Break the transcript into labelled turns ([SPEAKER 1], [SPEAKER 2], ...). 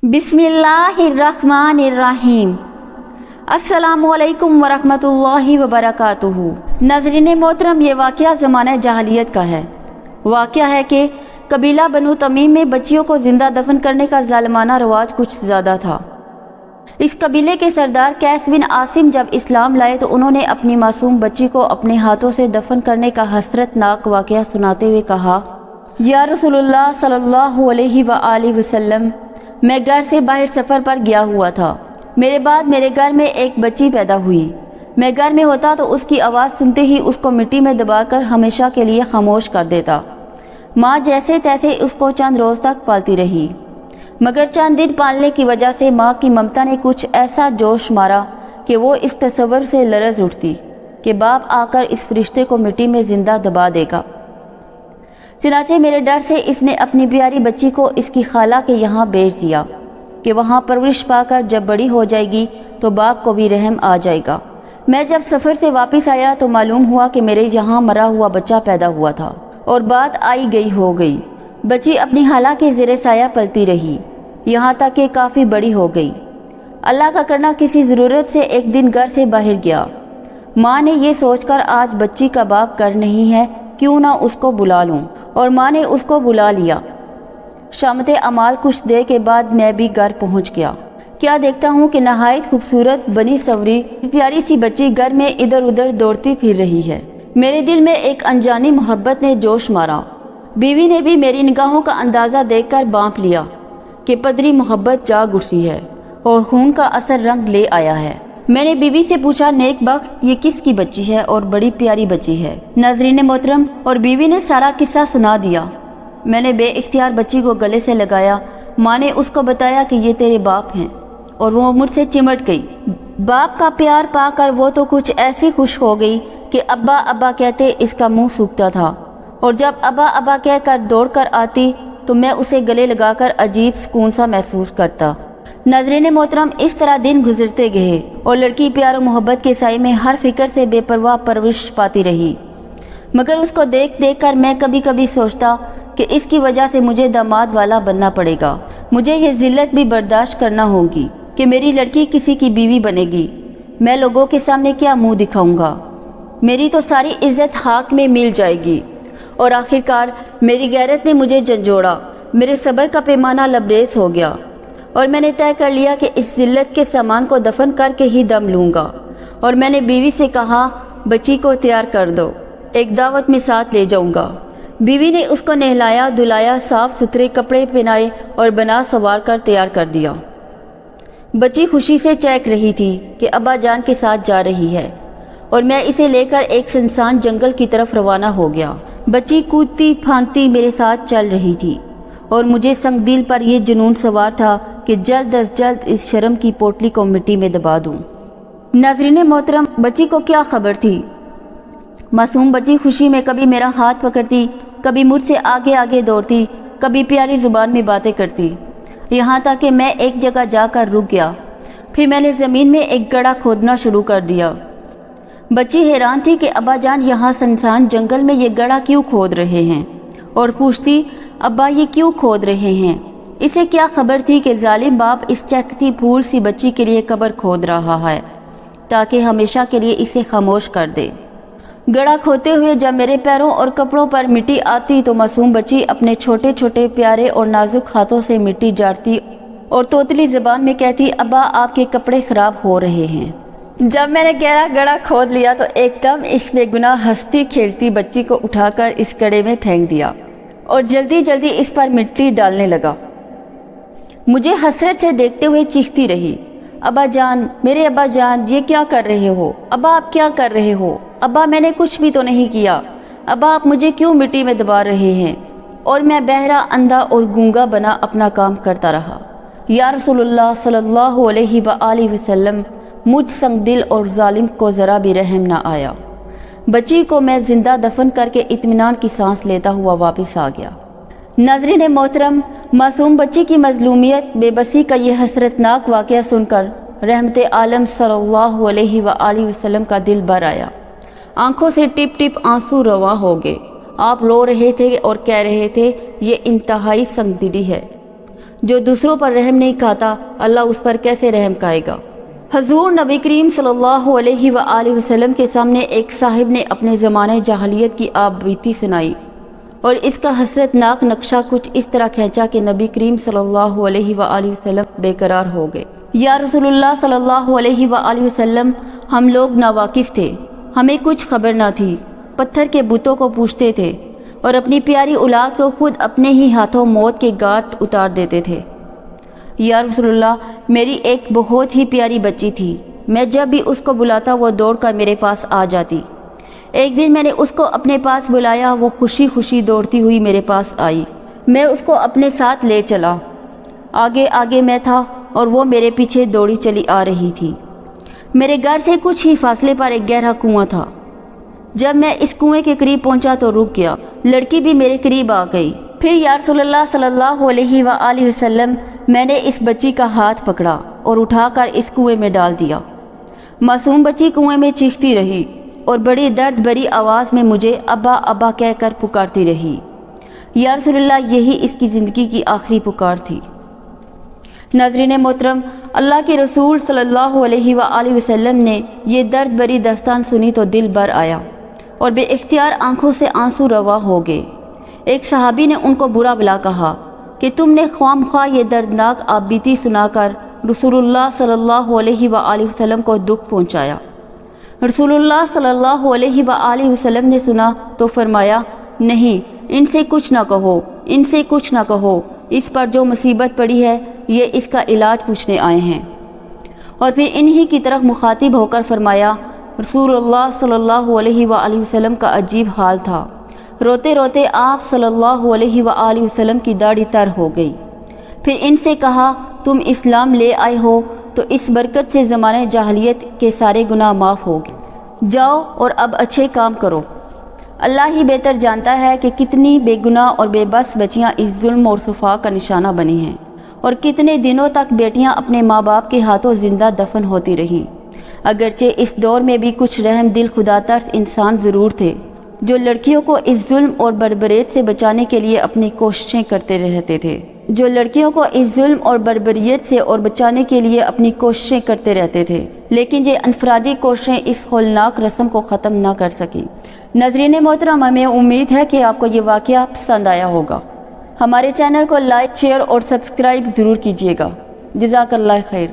[SPEAKER 1] बिस्मिल्लाहिर्रहमानिर्रहीम। अस्सलामुअलैकुम वरहमतुल्लाहि वबरकातुहू। नाज़रीन मोहतरम, ये वाक़या ज़माना जहालियत का है। वाक़या है कि कबीला बनु तमीम में बच्चियों को जिंदा दफन करने का ज़ालिमाना रवाज कुछ ज़्यादा था। इस कबीले के सरदार कैस बिन आसिम जब इस्लाम लाए तो उन्होंने अपनी मासूम बच्ची को अपने हाथों से दफन करने का हसरतनाक वाक़या सुनाते हुए कहा, या रसूलुल्लाह सल्लल्लाहु अलैहि वसल्लम, मैं घर से बाहर सफ़र पर गया हुआ था। मेरे बाद मेरे घर में एक बच्ची पैदा हुई। मैं घर में होता तो उसकी आवाज़ सुनते ही उसको मिट्टी में दबाकर हमेशा के लिए खामोश कर देता। माँ जैसे तैसे उसको चंद रोज़ तक पालती रही, मगर चंद दिन पालने की वजह से माँ की ममता ने कुछ ऐसा जोश मारा कि वो इस तस्वर से लरज़ उठती कि बाप आकर इस फरिश्ते को मिट्टी में ज़िंदा दबा देगा। चनाचे मेरे डर से इसने अपनी प्यारी बच्ची को इसकी खाला के यहाँ भेज दिया कि वहाँ परवरिश पाकर जब बड़ी हो जाएगी तो बाप को भी रहम आ जाएगा। मैं जब सफ़र से वापस आया तो मालूम हुआ कि मेरे यहाँ मरा हुआ बच्चा पैदा हुआ था और बात आई गई हो गई। बच्ची अपनी खाला के ज़ेरे साया पलती रही, यहाँ तक कि काफ़ी बड़ी हो गई। अल्लाह का करना किसी ज़रूरत से एक दिन घर से बाहर गया। माँ ने ये सोचकर आज बच्ची का बाप घर नहीं है, क्यों ना उसको बुला लूँ, और माँ ने उसको बुला लिया। शामते अमाल कुछ देर के बाद मैं भी घर पहुँच गया। क्या देखता हूँ कि नहायत खूबसूरत बनी सवरी प्यारी सी बच्ची घर में इधर उधर दौड़ती फिर रही है। मेरे दिल में एक अनजानी मोहब्बत ने जोश मारा। बीवी ने भी मेरी निगाहों का अंदाज़ा देखकर बांप लिया कि पदरी मोहब्बत जाग उठी है और खून का असर रंग ले आया है। मैंने बीवी से पूछा, नेक बख्त, ये किसकी बच्ची है और बड़ी प्यारी बच्ची है। नाज़रीन मोहतरम, और बीवी ने सारा किस्सा सुना दिया। मैंने बेइख्तियार बच्ची को गले से लगाया। माँ ने उसको बताया कि ये तेरे बाप हैं, और वो मुझसे चिमट गई। बाप का प्यार पाकर वो तो कुछ ऐसी खुश हो गई कि अब्बा अब्बा कहते इसका मुंह सूखता था, और जब अब्बा अब्बा कहकर दौड़ कर आती तो मैं उसे गले लगाकर अजीब सुकून सा महसूस करता। नाज़रीन मोहतरम, इस तरह दिन गुजरते गए और लड़की प्यार और मोहब्बत के साए में हर फिक्र से बेपरवाह परवरिश पाती रही। मगर उसको देख देख कर मैं कभी कभी सोचता कि इसकी वजह से मुझे दामाद वाला बनना पड़ेगा। मुझे ये जिल्लत भी बर्दाश्त करना होगी कि मेरी लड़की किसी की बीवी बनेगी। मैं लोगों के सामने क्या मुंह दिखाऊंगा? मेरी तो सारी इज्जत हाक में मिल जाएगी। और आखिरकार मेरी गैरत ने मुझे झंझोड़ा। मेरे सब्र का पैमाना लबरेज हो गया और मैंने तय कर लिया कि इस जिल्लत के सामान को दफन करके ही दम लूँगा। और मैंने बीवी से कहा, बच्ची को तैयार कर दो, एक दावत में साथ ले जाऊँगा। बीवी ने उसको नहलाया धुलाया, साफ सुथरे कपड़े पहनाए और बना सवार कर तैयार कर दिया। बच्ची खुशी से चहक रही थी कि अब्बा जान के साथ जा रही है, और मैं इसे लेकर एक सुनसान जंगल की तरफ रवाना हो गया। बच्ची कूदती फांदती मेरे साथ चल रही थी और मुझे संग दिल पर यह जुनून सवार था कि जल्द अज जल्द इस शर्म की पोटली को मिट्टी में दबा दूं। नाज़रीन मोहतरम, बच्ची को क्या खबर थी? मासूम बच्ची खुशी में कभी मेरा हाथ पकड़ती, कभी मुझसे आगे आगे दौड़ती, कभी प्यारी जुबान में बातें करती, यहाँ तक कि मैं एक जगह जाकर रुक गया। फिर मैंने ज़मीन में एक गड्ढा खोदना शुरू कर दिया। बच्ची हैरान थी कि अब्बा जान यहाँ सुनसान जंगल में ये गड्ढा क्यों खोद रहे हैं, और पूछती, अब्बा ये क्यों खोद रहे हैं? इसे क्या खबर थी कि जालिम बाप इस चहकती फूल सी बच्ची के लिए कब्र खोद रहा है ताकि हमेशा के लिए इसे खामोश कर दे। गड्ढा खोदते हुए जब मेरे पैरों और कपड़ों पर मिट्टी आती तो मासूम बच्ची अपने छोटे छोटे प्यारे और नाजुक हाथों से मिट्टी झाड़ती और तोतली ज़बान में कहती, अब्बा आपके कपड़े खराब हो रहे हैं। जब मैंने गहरा गड्ढा खोद लिया तो एकदम इस बेगुनाह हंसती खेलती बच्ची को उठाकर इस गड्ढे में फेंक दिया और जल्दी जल्दी इस पर मिट्टी डालने लगा। मुझे हसरत से देखते हुए चीखती रही, अब्बा जान, मेरे अब्बा जान, ये क्या कर रहे हो? अब्बा आप क्या कर रहे हो? अब्बा मैंने कुछ भी तो नहीं किया। अब्बा आप मुझे क्यों मिट्टी में दबा रहे हैं? और मैं बहरा, अंधा और गूंगा बना अपना काम करता रहा। या रसूलुल्लाह सल्लल्लाहु अलैहि वसल्लम, मुझ संग दिल और जालिम को ज़रा भी रहम ना आया। बच्ची को मैं जिंदा दफन करके इत्मीनान की सांस लेता हुआ वापस आ गया। नाज़रीन मोहतरम, मासूम बच्ची की मजलूमियत बेबसी का ये हसरतनाक वाक़या सुनकर रहमते आलम सल्लल्लाहु अलैहि वसल्लम का दिल भर आया। आंखों से टिप टिप आंसू रवा हो गए। आप रो रहे थे और कह रहे थे, ये इंतहाई संगदिली है। جو دوسروں پر رحم نہیں کھاتا اللہ اس پر کیسے رحم کھائے گا۔ حضور نبی کریم صلی اللہ علیہ وآلہ وسلم کے سامنے ایک صاحب نے اپنے زمانے جاہلیت کی آپ بیتی سنائی اور اس کا حسرت ناک نقشہ کچھ اس طرح کھینچا کہ نبی کریم صلی اللہ علیہ وآلہ وسلم بے قرار ہو گئے۔ یا رسول اللہ صلی اللہ علیہ وآلہ وسلم، ہم لوگ ناواقف تھے، ہمیں کچھ خبر نہ تھی، پتھر کے بتوں کو پوجتے تھے اور اپنی پیاری اولاد کو خود اپنے ہی ہاتھوں موت کے گھاٹ اتار دیتے تھے۔ یا رسول اللہ، میری ایک بہت ہی پیاری بچی تھی، میں جب بھی اس کو بلاتا وہ دوڑ کر میرے پاس آ جاتی۔ ایک دن میں نے اس کو اپنے پاس بلایا، وہ خوشی خوشی دوڑتی ہوئی میرے پاس آئی، میں اس کو اپنے ساتھ لے چلا، آگے آگے میں تھا اور وہ میرے پیچھے دوڑی چلی آ رہی تھی۔ میرے گھر سے کچھ ہی فاصلے پر ایک گہرا کنواں تھا، جب میں اس کنویں کے قریب پہنچا تو رک گیا، لڑکی بھی میرے قریب آ گئی۔ پھر یا رسول اللہ صلی اللہ علیہ وآلہ وسلم، میں نے اس بچی کا ہاتھ پکڑا اور اٹھا کر اس کنویں میں ڈال دیا۔ معصوم بچی کنویں میں چیختی رہی اور بڑی درد بری آواز میں مجھے ابا ابا کہہ کر پکارتی رہی۔ یا رسول اللہ، یہی اس کی زندگی کی آخری پکار تھی۔ ناظرین محترم، اللہ کے رسول صلی اللہ علیہ وآلہ وسلم نے یہ درد بری داستان سنی تو دل بھر آیا اور بے اختیار آنکھوں سے آنسو روا ہو گئے۔ ایک صحابی نے ان کو برا بلا کہا کہ تم نے خواہ مخواہ یہ دردناک آپ بیتی سنا کر رسول اللہ صلی اللہ علیہ وآلہ وسلم کو دکھ پہنچایا۔ رسول اللہ صلی اللہ علیہ وآلہ وسلم نے سنا تو فرمایا، نہیں، ان سے کچھ نہ کہو، ان سے کچھ نہ کہو، اس پر جو مصیبت پڑی ہے یہ اس کا علاج پوچھنے آئے ہیں۔ اور پھر انہی کی طرف مخاطب ہو کر فرمایا، رسول اللہ صلی اللہ علیہ وآلہ وسلم کا عجیب حال تھا، روتے روتے آپ صلی اللہ علیہ وآلہ وسلم کی داڑھی تر ہو گئی۔ پھر ان سے کہا، تم اسلام لے آئے ہو تو اس برکت سے زمانے جاہلیت کے سارے گناہ معاف ہو گئے، جاؤ اور اب اچھے کام کرو۔ اللہ ہی بہتر جانتا ہے کہ کتنی بے گناہ اور بے بس بچیاں اس ظلم اور صفا کا نشانہ بنی ہیں، اور کتنے دنوں تک بیٹیاں اپنے ماں باپ کے ہاتھوں زندہ دفن ہوتی رہیں۔ اگرچہ اس دور میں بھی کچھ رحم دل خدا ترس انسان ضرور تھے جو لڑکیوں کو اس ظلم اور بربریت سے بچانے کے لیے اپنی کوششیں کرتے رہتے تھے، لیکن یہ انفرادی کوششیں اس ہولناک رسم کو ختم نہ کر سکیں۔ ناظرین محترم، ہمیں امید ہے کہ آپ کو یہ واقعہ پسند آیا ہوگا۔ ہمارے چینل کو لائک، شیئر اور سبسکرائب ضرور کیجیے گا۔ جزاک اللہ خیر۔